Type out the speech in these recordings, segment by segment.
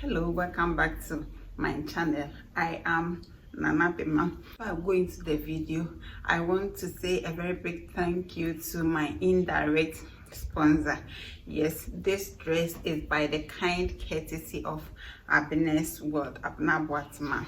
Hello, welcome back to my channel. I am Nana Pema. Before I go into the video, I want to say a very big thank you to my indirect sponsor. Yes, this dress is by the kind courtesy of Abnes World, Abna Boatma.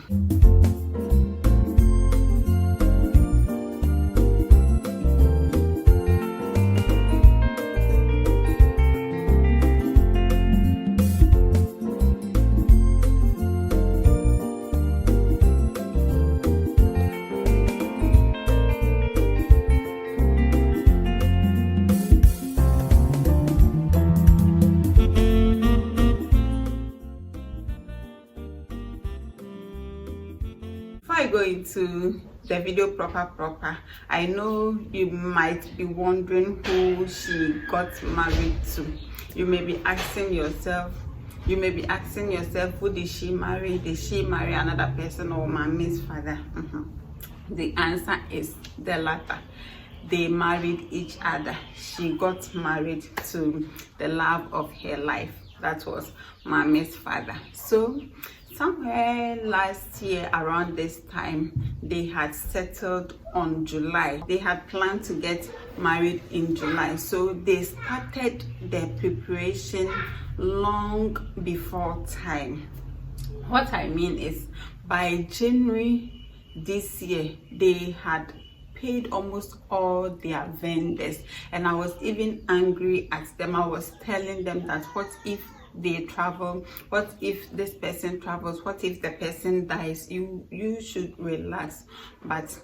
Before I go into the video proper, I know you might be wondering who she got married to. You may be asking yourself, who did she marry? Did she marry another person or mommy's father? The answer is the latter. They married each other. She got married to the love of her life. That was mommy's father. So somewhere last year around this time, they had settled on July. They had planned to get married in July. So they started their preparation long before time. What I mean is, by January this year, they had paid almost all their vendors, and I was even angry at them. I was telling them that what if they travel, what if this person travels, what if the person dies? You should relax. But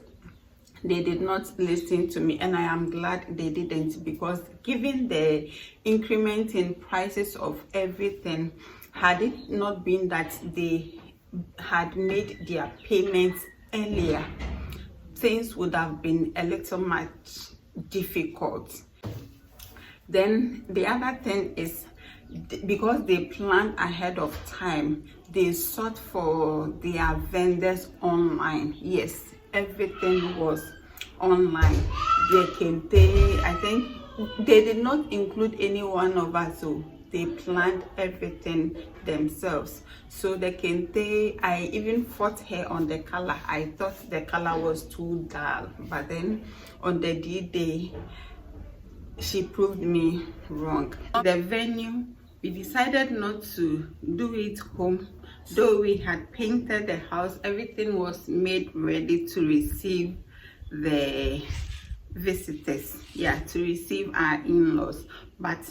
they did not listen to me, and I am glad they didn't, because given the increment in prices of everything, had it not been that they had made their payments earlier, things would have been a little much difficult. Then the other thing is, because they planned ahead of time, they sought for their vendors online. Yes, everything was online. I think they did not include any one of us, so they planned everything themselves. So the kente, I even fought her on the color. I thought the color was too dull, but then on the D-Day, she proved me wrong. The venue, we decided not to do it home, though we had painted the house. Everything was made ready to receive the visitors, to receive our in-laws. But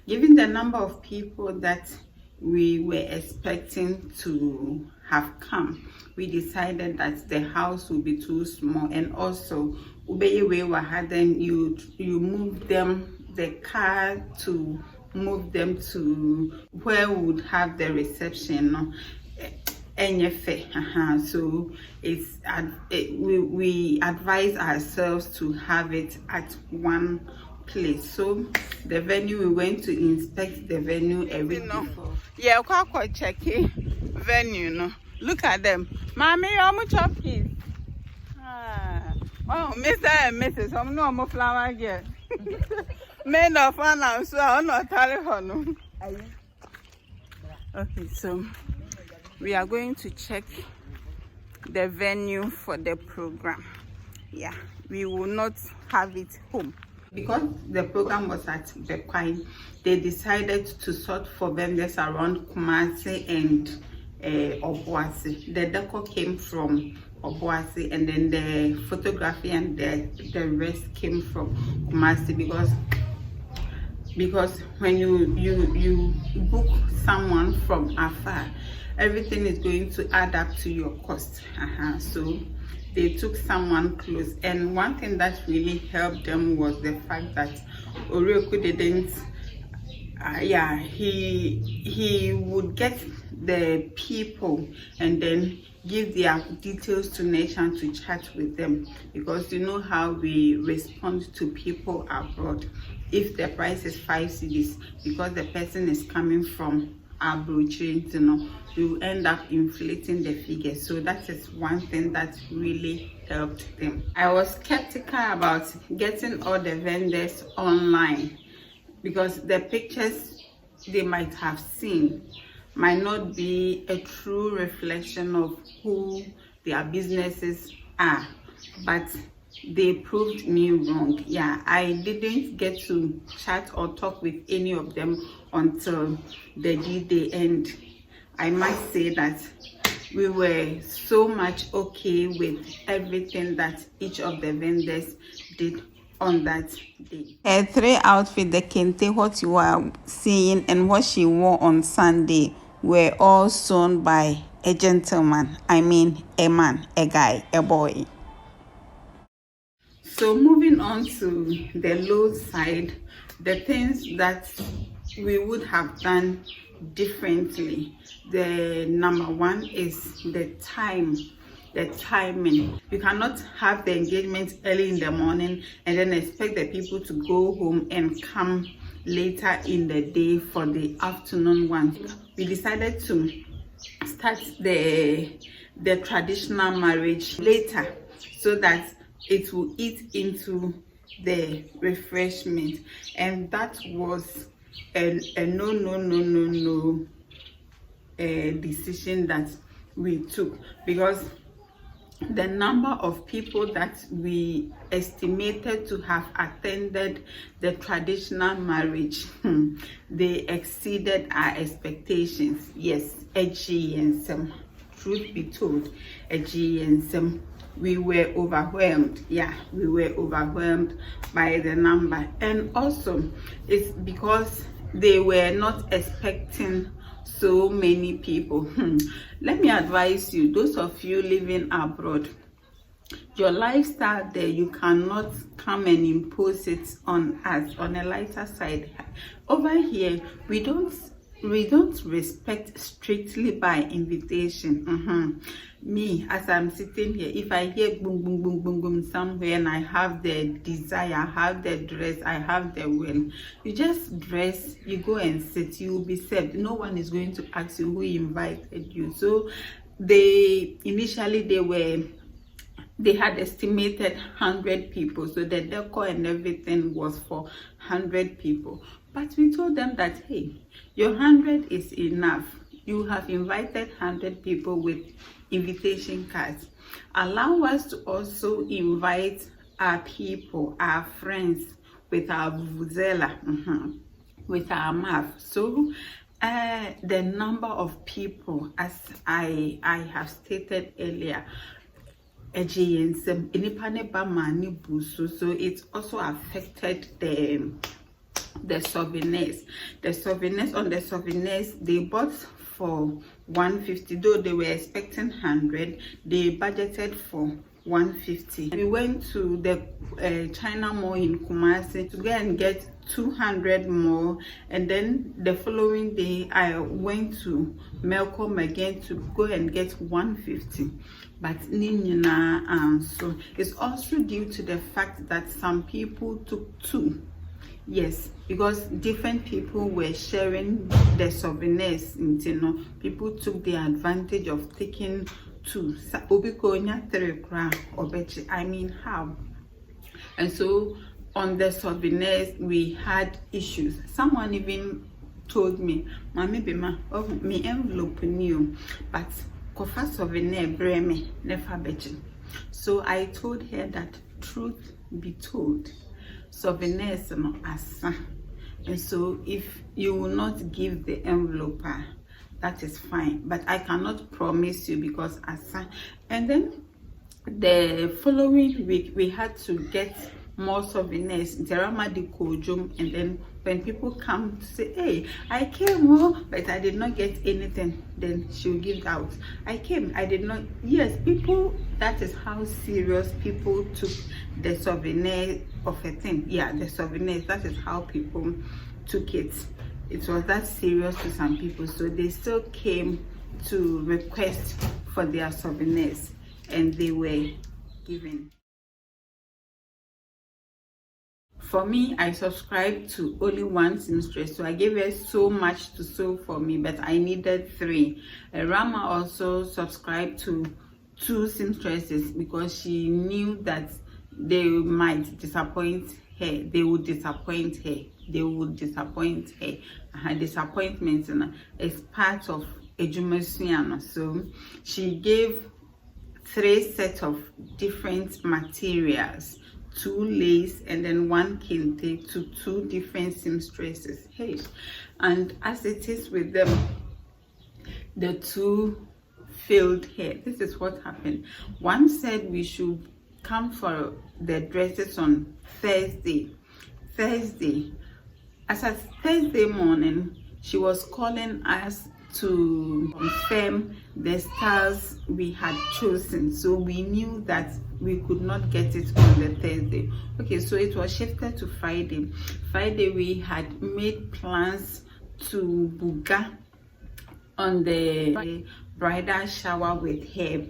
given the number of people that we were expecting to have come, we decided that the house would be too small, and also you move them, the car, to move them to where we would have the reception. So we advise ourselves to have it at one place. So the venue, we went to inspect the venue a week before. Yeah, quite check venue. No, look at them. Mommy, how much of this? Oh, Mr. and Mrs. I'm no more flower girl. Men of fun, so I'm not telling her no. Okay, so we are going to check the venue for the program. Yeah, we will not have it home. Because the program was at Bekwai, they decided to sort for vendors around Kumasi and Obuasi. The decor came from Obuasi, and then the photography and the rest came from Kumasi, because when you book someone from afar, everything is going to add up to your cost. So they took someone close, and one thing that really helped them was the fact that Orioku didn't he would get the people and then give their details to Nation to chat with them, because you know how we respond to people abroad. If the price is 5 cedis, because the person is coming from Abuja, we will end up inflating the figures. So that is one thing that really helped them. I was skeptical about getting all the vendors online, because the pictures they might have seen might not be a true reflection of who their businesses are, but they proved me wrong. Yeah, I didn't get to chat or talk with any of them until the D-Day, and I must say that we were so much okay with everything that each of the vendors did on that day. Her three outfits, the kente, what you are seeing, and what she wore on Sunday were all sewn by a gentleman. I mean, a man, a guy, a boy. So moving on to the low side, the things that we would have done differently. The number one is the timing. You cannot have the engagement early in the morning and then expect the people to go home and come later in the day for the afternoon one. We decided to start the traditional marriage later so that it will eat into the refreshment, and that was a no decision that we took, because the number of people that we estimated to have attended the traditional marriage, they exceeded our expectations. Yes, edgy and some, truth be told, edgy and some. We were overwhelmed. Yeah, we were overwhelmed by the number, and also it's because they were not expecting so many people. Let me advise you, those of you living abroad, your lifestyle there, you cannot come and impose it on us on a lighter side. Over here, we don't respect strictly by invitation. Me, as I'm sitting here, if I hear boom boom boom boom boom somewhere and I have the desire, I have the dress, I have the will, you just dress, you go and sit, you will be served. No one is going to ask you who invited you. So they had estimated 100 people, so the decor and everything was for 100 people. But we told them that, hey, your 100 is enough. You have invited 100 people with invitation cards. Allow us to also invite our people, our friends, with our vuvuzela, with our mouth. So the number of people, as I have stated earlier, so it also affected the souvenirs. The souvenirs, they bought for 150, though they were expecting 100. They budgeted for 150. We went to the China Mall in Kumasi to go and get 200 more, and then the following day I went to Melcom again to go and get 150. But so it's also due to the fact that some people took two. Yes, because different people were sharing the souvenirs. People took the advantage of taking two. I mean, how? And so on the souvenirs we had issues. Someone even told me, "Mami Bima, oh, me envelope new, but kofa souvenir breme never bechi." So I told her that, truth be told, souvenirs no asa, and so if you will not give the envelope, that is fine, but I cannot promise you because asa. And then the following week we had to get more souvenirs, and then when people come to say, "Hey, I came, but I did not get anything," then she'll give out, "I came, I did not." Yes, people, that is how serious people took the souvenir of a thing. Yeah, the souvenirs, that is how people took it. It was that serious to some people, so they still came to request for their souvenirs, and they were given. For me, I subscribed to only one seamstress, so I gave her so much to sew for me, but I needed 3. Rama also subscribed to 2 seamstresses because she knew that they might disappoint her. They would disappoint her. they would disappoint her. Her disappointment is part of Ejumasuano. So she gave 3 sets of different materials, 2 lace and then 1 kente to 2 different seamstresses. Hey, and as it is with them, the 2 failed her. This is what happened. One said we should come for the dresses on Thursday. As at Thursday morning, she was calling us to confirm the styles we had chosen, so we knew that we could not get it on the Thursday. Okay, so it was shifted to Friday. We had made plans to Buga on the bridal shower with her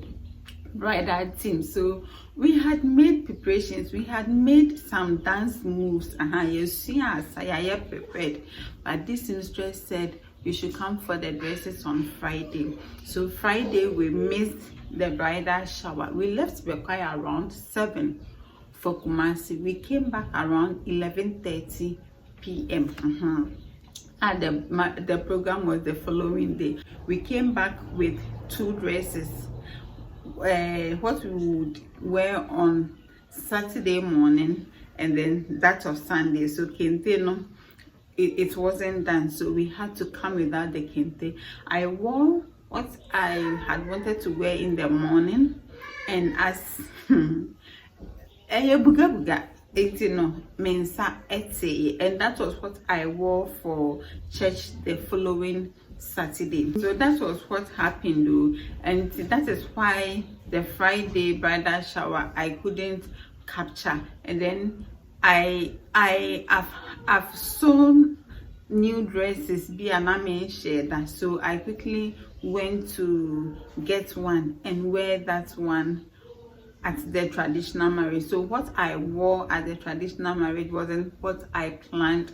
bridal team. So we had made preparations, we had made some dance moves. I prepared, but this seamstress said we should come for the dresses on Friday. So Friday we missed the bridal shower. We left Bekwai around 7 for Kumasi. We came back around 11:30 p.m. And the program was the following day. We came back with 2 dresses, what we would wear on Saturday morning and then that of Sunday. So kente it wasn't done, so we had to come without the kente. I wore what I had wanted to wear in the morning, and as buga mensa ete, and that was what I wore for church the following Saturday. So that was what happened though, and that is why the Friday bridal shower I couldn't capture. And then I've sewn new dresses be an amen share, so I quickly went to get one and wear that one at the traditional marriage. So what I wore at the traditional marriage wasn't what I planned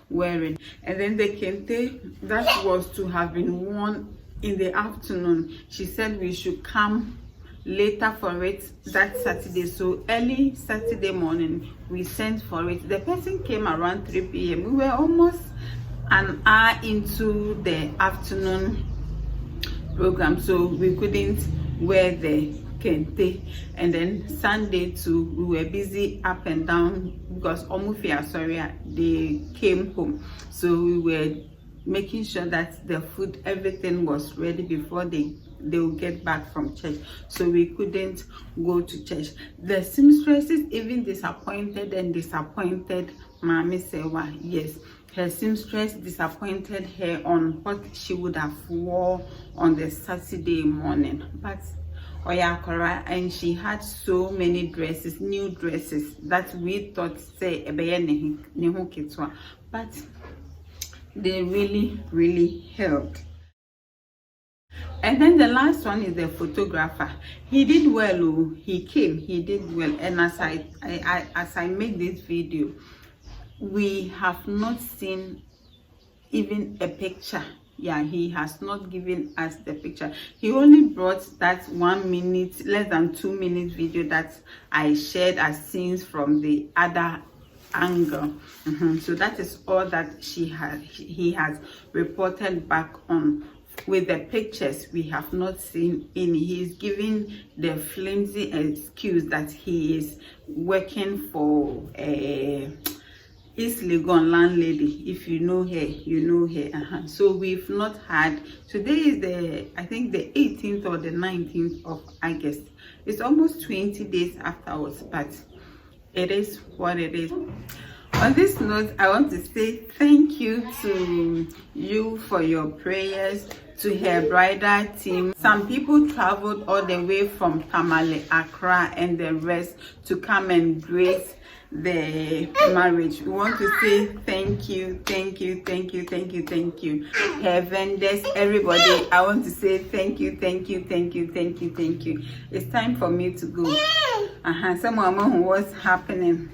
wearing. And then the kente that was to have been worn in the afternoon, she said we should come later for it that Saturday. So early Saturday morning we sent for it. The person came around 3 p.m. We were almost an hour into the afternoon program, so we couldn't wear the kente. And then Sunday too, we were busy up and down because Omufia they came home, so we were making sure that the food, everything was ready before they will get back from church, so we couldn't go to church. The seamstresses even disappointed Mami Sewa. Yes, her seamstress disappointed her on what she would have wore on the Saturday morning, but Oyakora, and she had so many dresses, new dresses, that we thought say but they really helped. And then the last one is the photographer. He did well. He came, he did well. And as I make this video, we have not seen even a picture. Yeah, he has not given us the picture. He only brought that 1 minute, less than 2 minute video that I shared as scenes from the other angle. So that is all that he has reported back on. With the pictures, we have not seen any. He's giving the flimsy excuse that he is working for East Legon landlady. If you know her, you know her. So we've not had, today is I think the 18th or the 19th of August. It's almost 20 days afterwards, but it is what it is. On this note, I want to say thank you to you for your prayers, to her bridal team. Some people traveled all the way from Tamale, Accra, and the rest to come and grace the marriage. We want to say thank you. Her vendors, everybody, I want to say thank you. It's time for me to go. Someone what's happening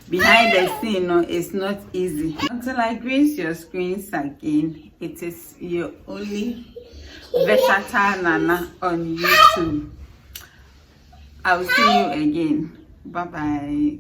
behind the scene. No, it's not easy. Until I grace your screens again, it is your only versatile Nana on YouTube. I'll see you again. Bye bye.